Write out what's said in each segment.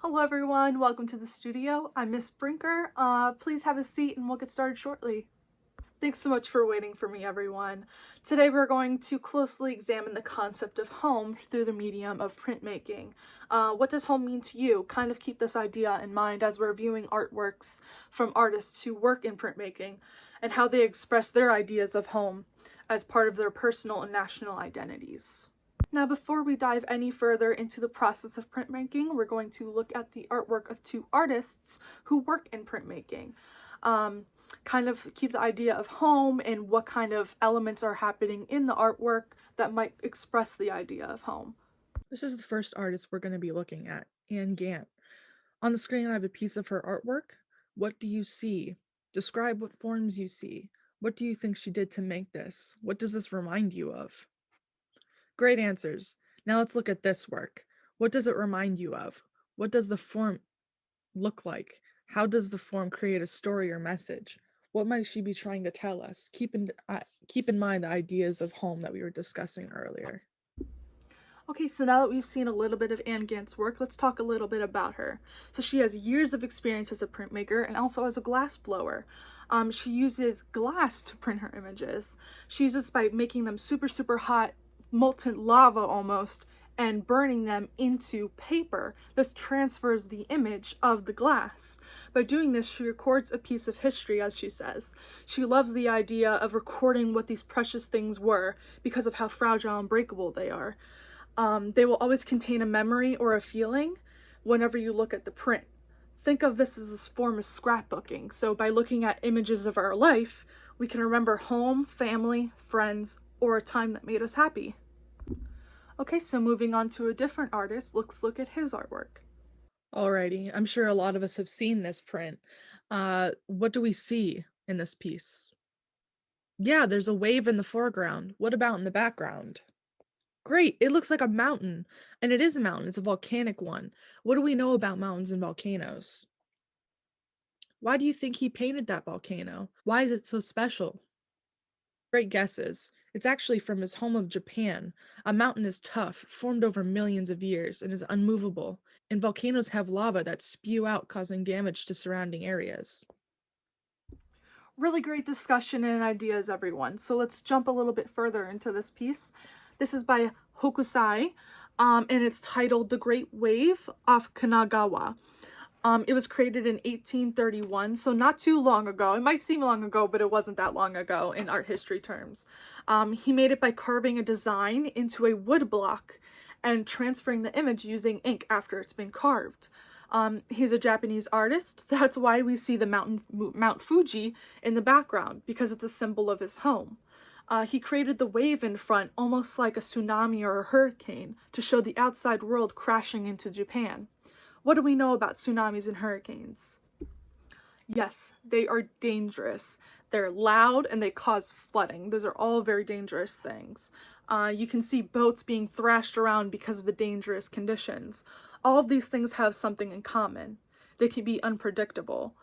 Hello everyone, welcome to the studio. I'm Miss Brinker. Please have a seat and we'll get started shortly. Thanks so much for waiting for me, everyone. Today we're going to closely examine the concept of home through the medium of printmaking. What does home mean to you? Kind of keep this idea in mind as we're viewing artworks from artists who work in printmaking and how they express their ideas of home as part of their personal and national identities. Now, before we dive any further into the process of printmaking, we're going to look at the artwork of two artists who work in printmaking. Kind of keep the idea of home and what kind of elements are happening in the artwork that might express the idea of home. This is the first artist we're going to be looking at, Anne Gant. On the screen, I have a piece of her artwork. What do you see? Describe what forms you see. What do you think she did to make this? What does this remind you of? Great answers. Now let's look at this work. What does it remind you of? What does the form look like? How does the form create a story or message? What might she be trying to tell us? Keep in mind the ideas of home that we were discussing earlier. Okay, so now that we've seen a little bit of Anne Gant's work, let's talk a little bit about her. So she has years of experience as a printmaker and also as a glass blower. She uses glass to print her images. She uses by making them super, super hot, molten lava almost, and burning them into paper. This transfers the image of the glass. By doing this, she records a piece of history, as she says. She loves the idea of recording what these precious things were because of how fragile and breakable they are. They will always contain a memory or a feeling whenever you look at the print. Think of this as a form of scrapbooking. So by looking at images of our life, we can remember home, family, friends, or a time that made us happy. Okay, so moving on to a different artist, let's look at his artwork. Alrighty, I'm sure a lot of us have seen this print. What do we see in this piece? Yeah, there's a wave in the foreground. What about in the background? Great, it looks like a mountain. And it is a mountain, it's a volcanic one. What do we know about mountains and volcanoes? Why do you think he painted that volcano? Why is it so special? Great guesses. It's actually from his home of Japan. A mountain is tough, formed over millions of years, and is unmovable. And volcanoes have lava that spew out, causing damage to surrounding areas. Really great discussion and ideas, everyone. So let's jump a little bit further into this piece. This is by Hokusai, and it's titled The Great Wave off Kanagawa. It was created in 1831, so not too long ago. It might seem long ago, but it wasn't that long ago in art history terms. He made it by carving a design into a wood block and transferring the image using ink after it's been carved. He's a Japanese artist. That's why we see the Mount Fuji in the background, because it's a symbol of his home. He created the wave in front, almost like a tsunami or a hurricane, to show the outside world crashing into Japan. What do we know about tsunamis and hurricanes? Yes, they are dangerous. They're loud and they cause flooding. Those are all very dangerous things. You can see boats being thrashed around because of the dangerous conditions. All of these things have something in common. They can be unpredictable.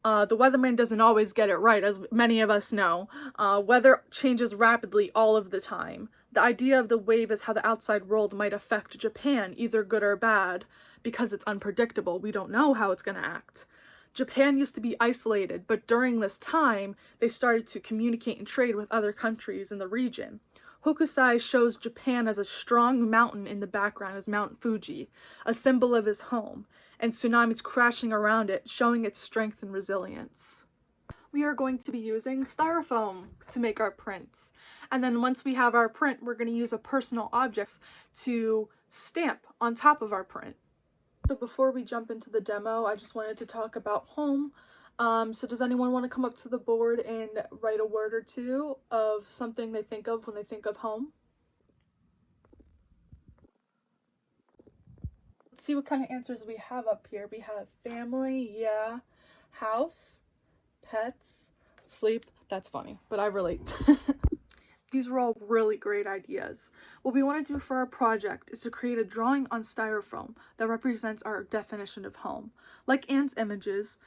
The weatherman doesn't always get it right, as many of us know. Weather changes rapidly all of the time. The idea of the wave is how the outside world might affect Japan, either good or bad, because it's unpredictable. We don't know how it's going to act. Japan used to be isolated, but during this time, they started to communicate and trade with other countries in the region. Hokusai shows Japan as a strong mountain in the background as Mount Fuji, a symbol of his home, and tsunamis crashing around it, showing its strength and resilience. We are going to be using styrofoam to make our prints. And then once we have our print, we're going to use a personal object to stamp on top of our print. So before we jump into the demo, I just wanted to talk about home. So does anyone want to come up to the board and write a word or two of something they think of when they think of home? Let's see what kind of answers we have up here. We have family, yeah, house, pets, sleep. That's funny, but I relate. These were all really great ideas. What we want to do for our project is to create a drawing on styrofoam that represents our definition of home. Like Anne's images,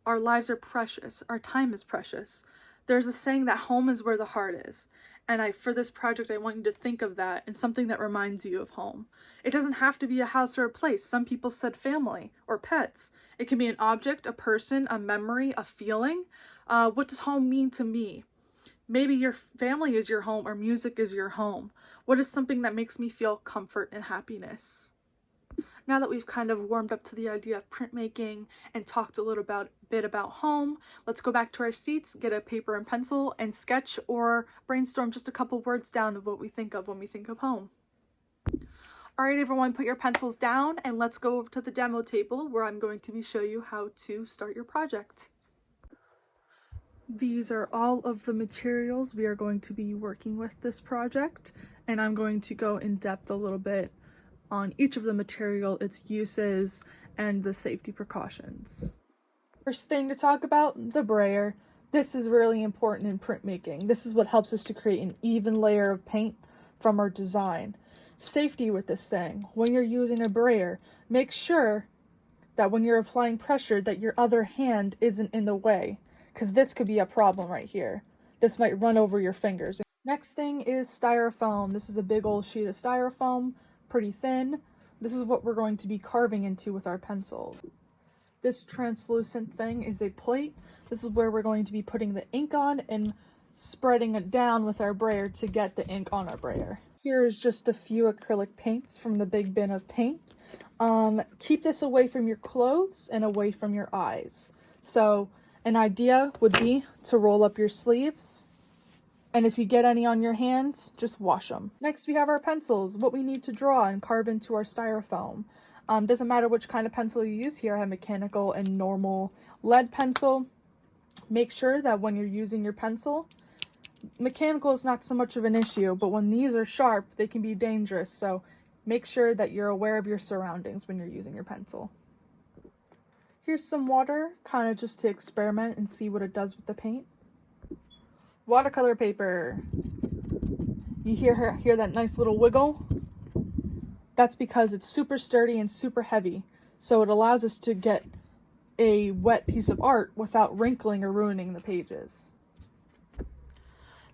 our lives are precious, our time is precious. There's a saying that home is where the heart is. And for this project, I want you to think of that and something that reminds you of home. It doesn't have to be a house or a place. Some people said family or pets. It can be an object, a person, a memory, a feeling. What does home mean to me? Maybe your family is your home or music is your home. What is something that makes me feel comfort and happiness? Now that we've kind of warmed up to the idea of printmaking and talked a little bit about home, let's go back to our seats, get a paper and pencil, and sketch or brainstorm just a couple words down of what we think of when we think of home. All right, everyone, put your pencils down and let's go over to the demo table where I'm going to show you how to start your project. These are all of the materials we are going to be working with this project, and I'm going to go in depth a little bit on each of the material, its uses, and the safety precautions. First thing to talk about, the brayer. This is really important in printmaking. This is what helps us to create an even layer of paint from our design. Safety with this thing. When you're using a brayer, make sure that when you're applying pressure that your other hand isn't in the way, because this could be a problem right here. This might run over your fingers. Next thing is styrofoam. This is a big old sheet of styrofoam, pretty thin. This is what we're going to be carving into with our pencils. This translucent thing is a plate. This is where we're going to be putting the ink on and spreading it down with our brayer to get the ink on our brayer. Here is just a few acrylic paints from the big bin of paint. Keep this away from your clothes and away from your eyes. So an idea would be to roll up your sleeves, and if you get any on your hands, just wash them. Next, we have our pencils, what we need to draw and carve into our styrofoam. Doesn't matter which kind of pencil you use here. I have mechanical and normal lead pencil. Make sure that when you're using your pencil, mechanical is not so much of an issue, but when these are sharp, they can be dangerous. So make sure that you're aware of your surroundings when you're using your pencil. Here's some water, kind of just to experiment and see what it does with the paint. Watercolor paper. You hear that nice little wiggle? That's because it's super sturdy and super heavy, so it allows us to get a wet piece of art without wrinkling or ruining the pages.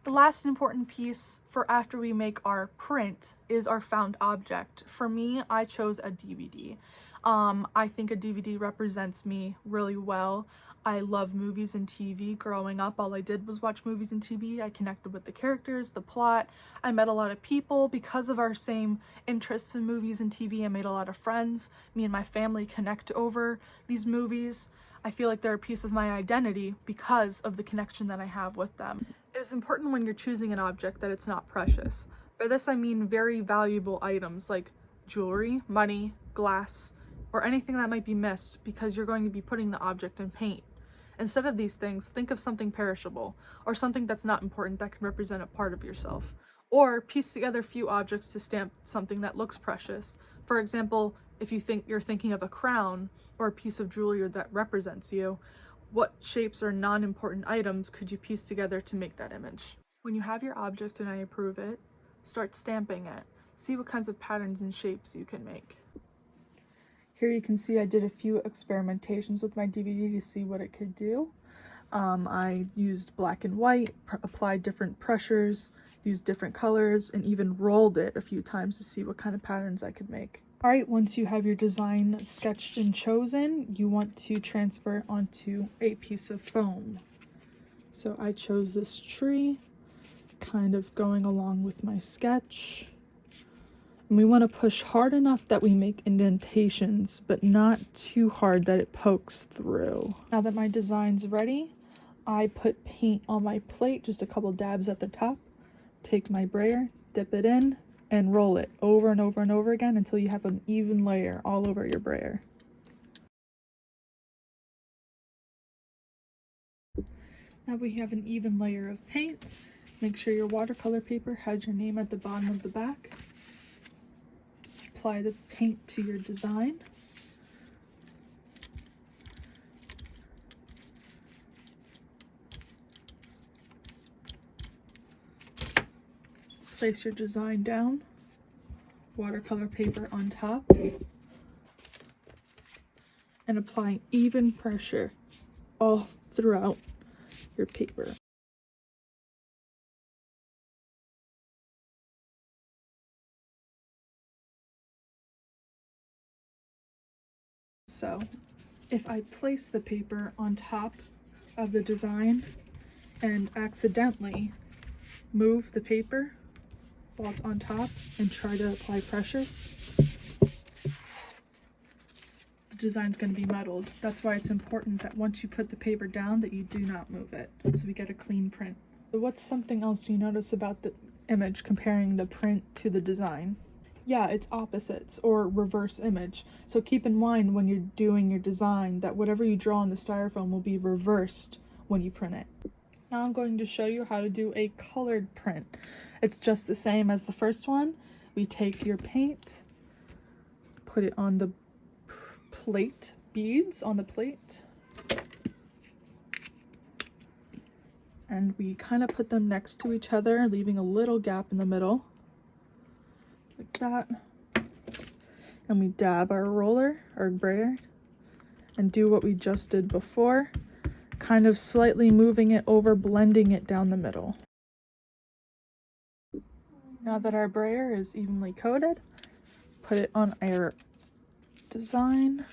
The last important piece for after we make our print is our found object. For me, I chose a DVD. I think a DVD represents me really well. I love movies and TV. Growing up, all I did was watch movies and TV. I connected with the characters, the plot. I met a lot of people because of our same interests in movies and TV. I made a lot of friends. Me and my family connect over these movies. I feel like they're a piece of my identity because of the connection that I have with them. It is important when you're choosing an object that it's not precious. By this I mean very valuable items like jewelry, money, glass, or anything that might be missed because you're going to be putting the object in paint. Instead of these things, think of something perishable or something that's not important that can represent a part of yourself. Or piece together a few objects to stamp something that looks precious. For example, if you're thinking of a crown or a piece of jewelry that represents you, what shapes or non-important items could you piece together to make that image? When you have your object and I approve it, start stamping it. See what kinds of patterns and shapes you can make. Here you can see I did a few experimentations with my DVD to see what it could do. I used black and white, applied different pressures, used different colors, and even rolled it a few times to see what kind of patterns I could make. Alright, once you have your design sketched and chosen, you want to transfer onto a piece of foam. So I chose this tree, kind of going along with my sketch. And we want to push hard enough that we make indentations, but not too hard that it pokes through. Now that my design's ready, I put paint on my plate, just a couple dabs at the top, take my brayer, dip it in, and roll it over and over and over again until you have an even layer all over your brayer. Now we have an even layer of paint. Make sure your watercolor paper has your name at the bottom of the back. Apply the paint to your design. Place your design down, watercolor paper on top, and apply even pressure all throughout your paper. So if I place the paper on top of the design and accidentally move the paper while it's on top and try to apply pressure, the design's going to be muddled. That's why it's important that once you put the paper down that you do not move it, so we get a clean print. So what's something else you notice about the image comparing the print to the design? Yeah, it's opposites or reverse image. So keep in mind when you're doing your design that whatever you draw on the styrofoam will be reversed when you print it. Now I'm going to show you how to do a colored print. It's just the same as the first one. We take your paint, put it on the plate, beads on the plate, and we kind of put them next to each other, leaving a little gap in the middle, like that. And we dab our roller, our brayer, and do what we just did before, kind of slightly moving it over, blending it down the middle. Now that our brayer is evenly coated, put it on our design.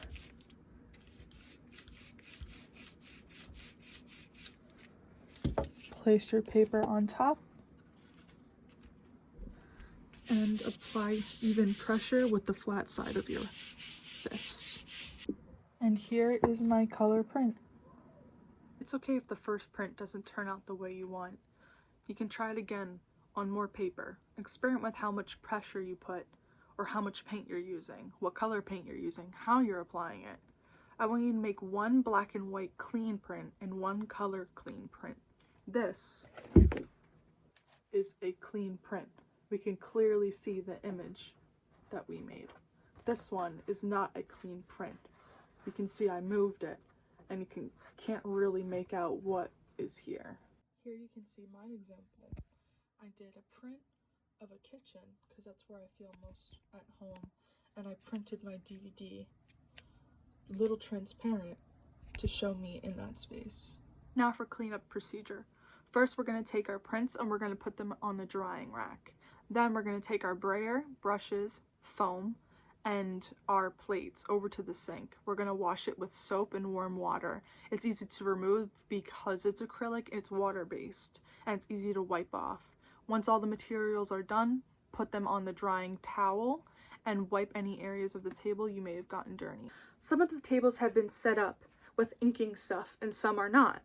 Place your paper on top and apply even pressure with the flat side of your fist. And here is my color print. It's okay if the first print doesn't turn out the way you want. You can try it again on more paper. Experiment with how much pressure you put, or how much paint you're using, what color paint you're using, how you're applying it. I want you to make one black and white clean print and one color clean print. This is a clean print. We can clearly see the image that we made. This one is not a clean print. You can see I moved it, and you can't really make out what is here. Here you can see my example. I did a print of a kitchen because that's where I feel most at home, and I printed my DVD a little transparent to show me in that space. Now for cleanup procedure. First we're going to take our prints and we're going to put them on the drying rack. Then we're going to take our brayer, brushes, foam, and our plates over to the sink. We're going to wash it with soap and warm water. It's easy to remove because it's acrylic, it's water-based, and it's easy to wipe off. Once all the materials are done, put them on the drying towel and wipe any areas of the table you may have gotten dirty. Some of the tables have been set up with inking stuff and some are not.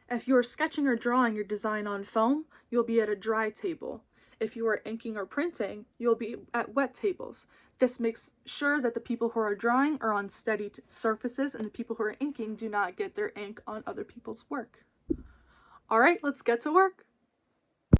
If you are sketching or drawing your design on foam, you'll be at a dry table. If you are inking or printing, you'll be at wet tables. This makes sure that the people who are drawing are on steady surfaces and the people who are inking do not get their ink on other people's work. All right, let's get to work.